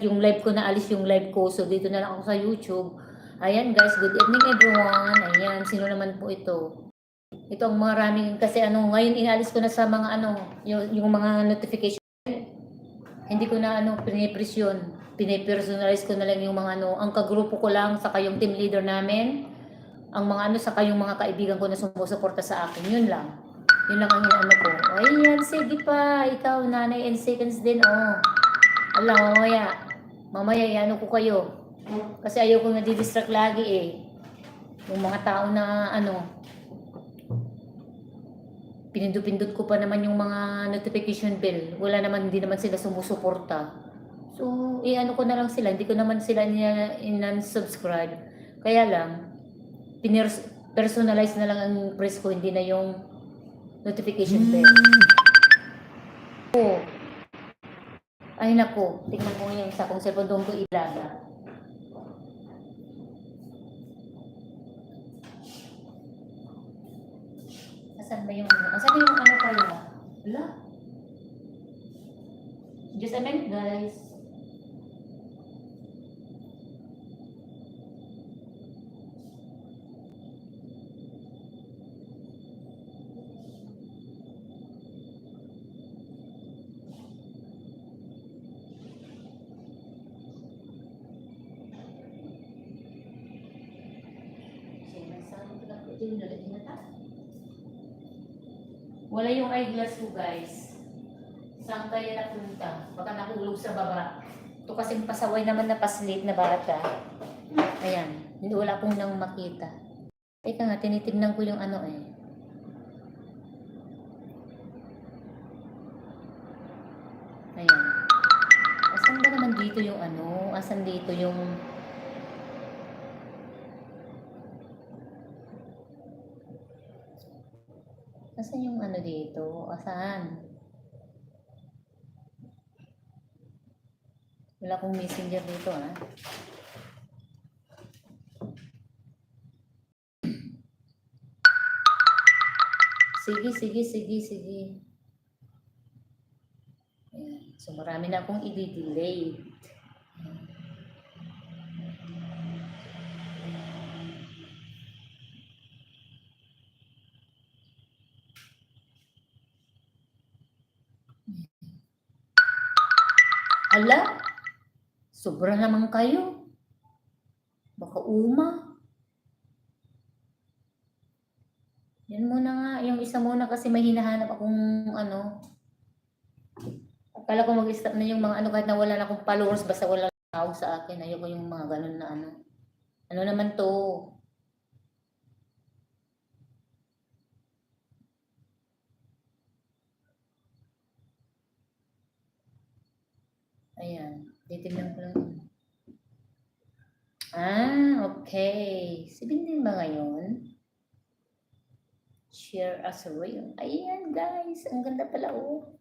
yung live ko, naalis yung live ko. So, dito na lang ako sa YouTube. Ayan guys, good evening everyone. Ayan, sino naman po ito? Ito ang maraming, kasi ngayon inalis ko na sa mga yung mga notification. Hindi ko na pinipress yun. Pinipersonalize ko na lang yung mga ang kagrupo ko lang, saka yung team leader namin. Ang mga saka yung mga kaibigan ko na sumusuporta sa akin. Yun lang. Yun lang ang ko. Ayan, sige pa. Ikaw, nanay and seconds din, oh. Alam, mamaya ko kayo. Kasi ayaw ko nadidistract lagi eh. Yung mga tao na pinindot-pindot ko pa naman yung mga notification bell. Wala naman, hindi naman sila sumusuporta. So, ko na lang sila. Hindi ko naman sila in-unsubscribe. Kaya lang, personalize na lang ang press ko, hindi na yung notification bell. Oh. Ay nako, tingnan mo yung sa kung cellphone doon ko ilaga. Asan ba yung Asan yung kayo? Wala. Just a minute guys. Wala yung eyeglass ko guys. Saan kaya napunta? Baka nakulog sa baba. Ito kasing pasaway naman na paslit na bata. Ayan. Hindi wala akong nang makita. Teka nga, tinitignan ko yung eh. Ayan. Asan ba naman dito yung Asan dito yung Asan yung dito? Asan? Wala akong messenger dito Sige. Ayan. So marami na akong i-delay. Ala, sobra naman kayo. Baka Yan muna nga. Yung isa muna kasi may hinahanap akong Akala ko mag-stop na yung mga kahit na wala na akong followers, basta wala tawag sa akin. Ayoko yung mga ganun na Ano naman to? Ayan. Titignan ko lang. Okay. 17 ba ngayon? Share as real. Ayan, guys. Ang ganda pala, oh.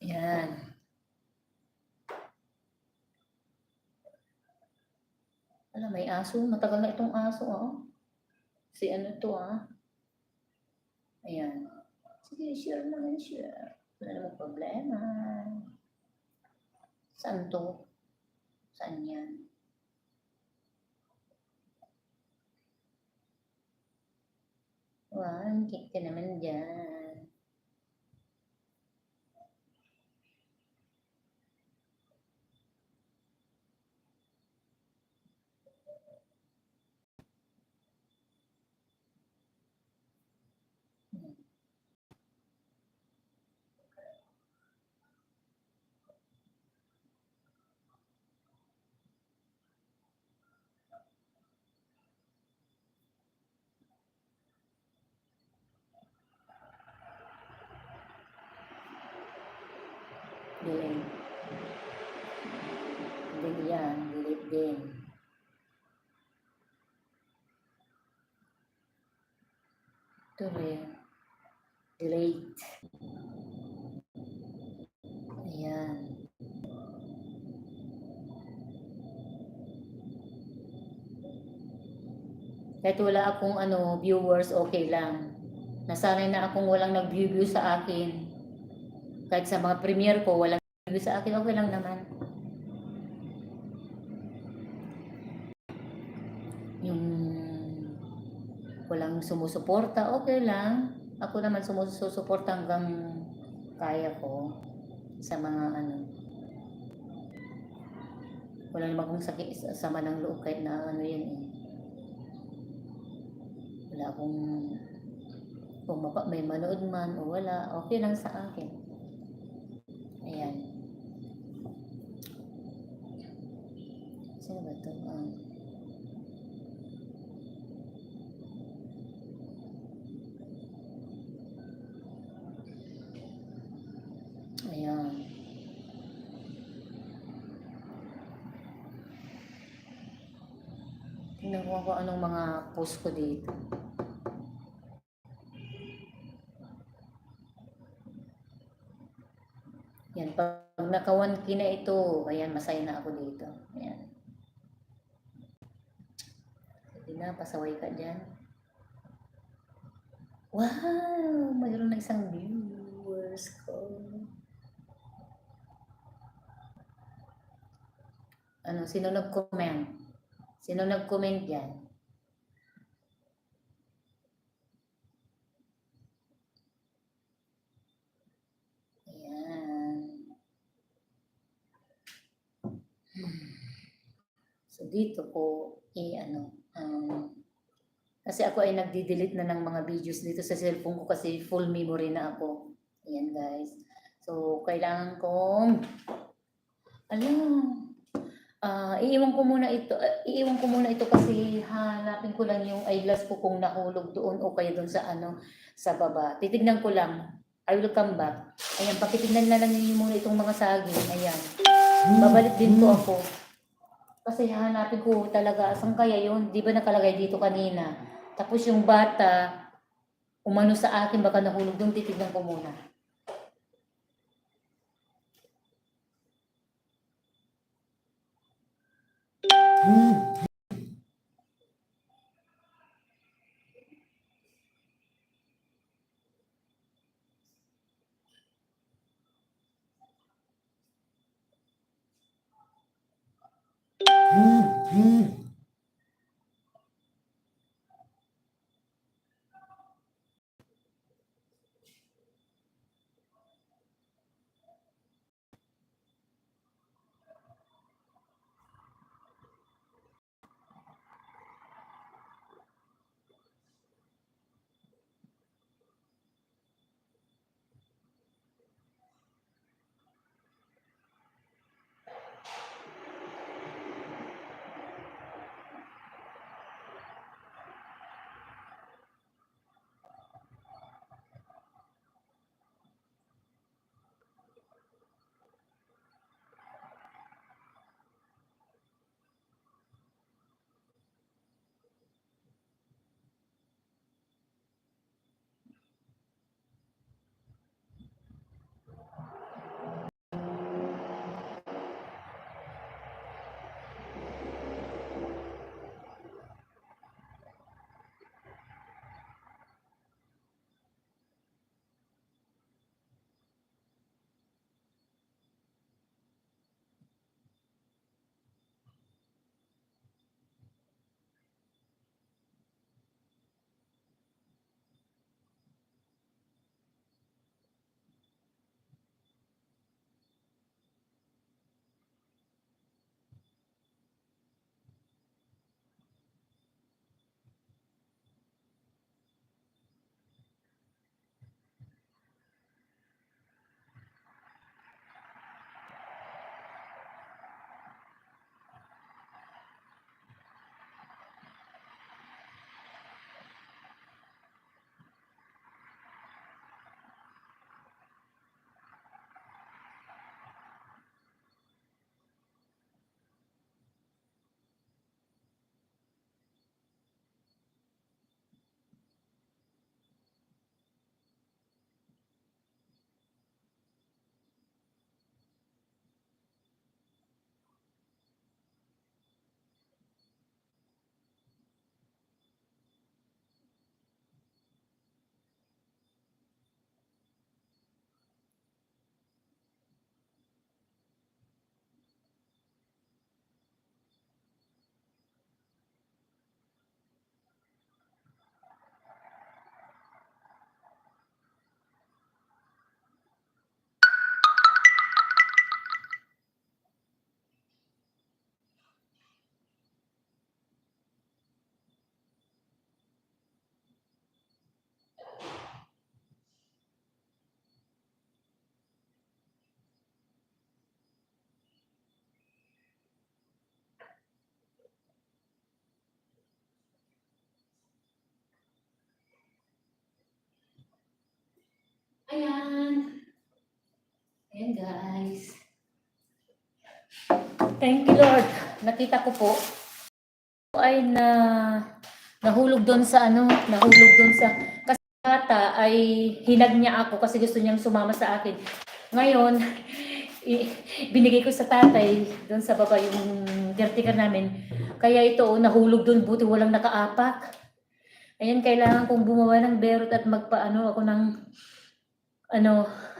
Ayan. Alam, may aso. Matagal na itong aso, Si to, Ayan. Sige, share naman, share. Wala namang problema. Saan to? Saan yan? Wow, ang cake ka naman dyan. Delete. Then yan, delete din. Ito rin. Delete. Ayan. Kahit wala akong viewers, okay lang. Nasanay na akong walang nag-view sa akin. Kahit sa mga premiere ko, walang view sa akin, okay lang naman. Yung walang sumusuporta, okay lang. Ako naman sumusuporta hanggang kaya ko sa mga wala naman akong sakit, sama ng loob kahit na yan eh. Wala akong, kung may manood man o wala, okay lang sa akin. Ayan. Sino ba ito? Ayan. Tingnan ko kung anong mga post ko dito. Yan, pag naka 1K na ito, ayan, masaya na ako dito. Ayan. Sige na, pasaway ka dyan. Wow! Mayroon na isang viewers ko. Sino nag-comment? Sino nag-comment dyan? Ayan. So, dito ko, kasi ako ay nagdi-delete na ng mga videos dito sa cellphone ko kasi full memory na ako. Ayan, guys. So, kailangan kong, iiwan ko muna ito kasi hanapin ko lang yung eyeglass ko kung nahulog doon o kaya doon sa baba. Titignan ko lang. I will come back. Ayan, pakitignan na lang niyo muna itong mga saging. Ayan. Babalik din po ako. Kasi hanapin ko talaga, saan kaya yun? Di ba nakalagay dito kanina? Tapos yung bata, umano sa akin, baka nahulog doon, titignan ko muna. guys. Thank you, Lord. Nakita ko po ay nahulog doon sa kasi ata ay hinag niya ako kasi gusto niyang sumama sa akin. Ngayon, binigay ko sa tatay doon sa baba yung caretaker namin. Kaya ito, nahulog doon, buti walang nakaapak. Ayan, kailangan kong bumaba ng berot at magpaano ako ng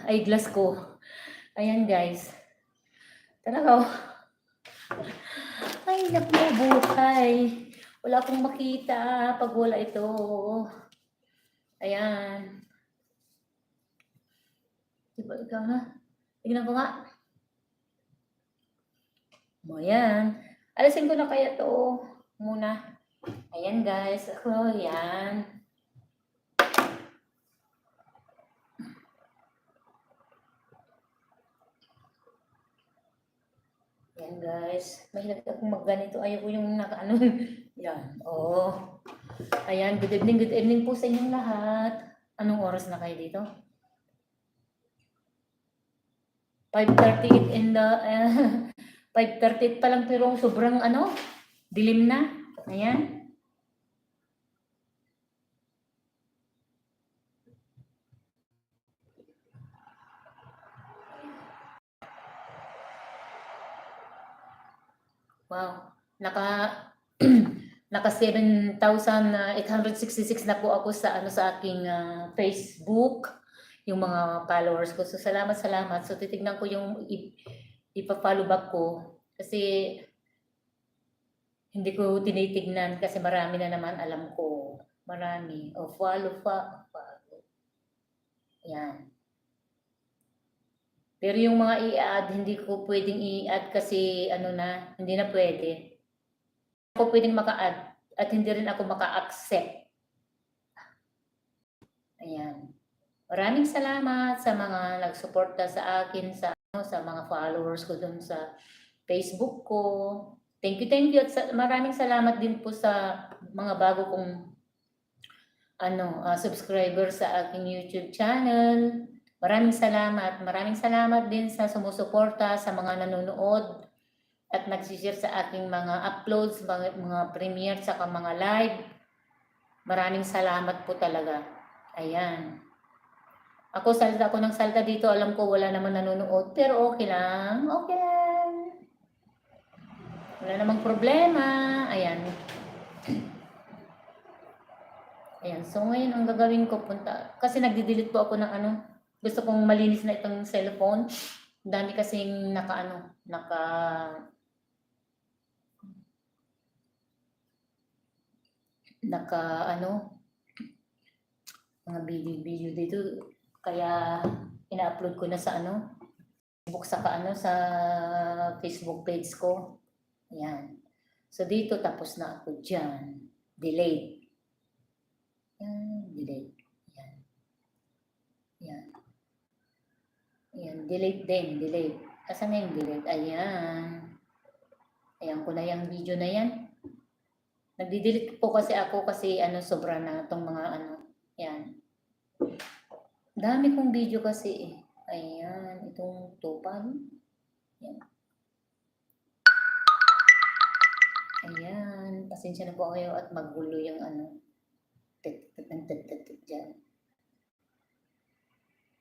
eyeglass ko. Ayan, guys. Talaga, ay, naku, buhay. Wala akong makita pag wala ito. Ayan. Diba ikaw nga? Tignan ko nga. Ayan. Alisin ko na kaya to muna. Ayan, guys. Ako, ayan. Ayan, guys. Mahilig akong magganito. Ayaw ko yung nakaano. Yan. Oh. Ayan. Good evening po sa inyong lahat. Anong oras na kayo dito? 5:38 in the 5:38 pa lang pero sobrang dilim na. Ayan. Wow. Naka 7,866 na po ako sa sa aking Facebook, yung mga followers ko. So salamat. So titignan ko yung ipa-follow back ko kasi hindi ko tinitignan kasi marami na naman alam ko. Marami. Follow. Yan. Pero yung mga i-add, hindi ko pwedeng i-add kasi hindi na pwede. Ako pwedeng maka-add at hindi rin ako maka-accept. Ayan. Maraming salamat sa mga nagsuporta sa akin sa mga followers ko dun sa Facebook ko. Thank you at maraming salamat din po sa mga bago kong subscribers sa aking YouTube channel. Maraming salamat din sa sumusuporta, sa mga nanonood at nagsishare sa aking mga uploads, mga premiere, saka mga live. Maraming salamat po talaga. Ayan. Ako, salta ako ng salta dito. Alam ko wala naman nanonood, pero okay lang. Wala namang problema. Ayan. Ayan. So, ngayon, ang gagawin ko, kasi nagdi-delete po ako ng gusto kong malinis na itong cellphone. Dami kasing mga video dito. Kaya, ina-upload ko na sa Facebook sa Facebook page ko. Ayan. So, dito tapos na ako dyan. Delete. Ayan, delete. Ayan, delete din, delete. Asan na yung delete? Ayan. Ayan ko na yung video na yan. Nagdi-delete po kasi ako kasi sobra na itong mga Ayan. Dami kong video kasi Ayan, itong tupan. Ayan, pasensya na po kayo at magulo yung dyan.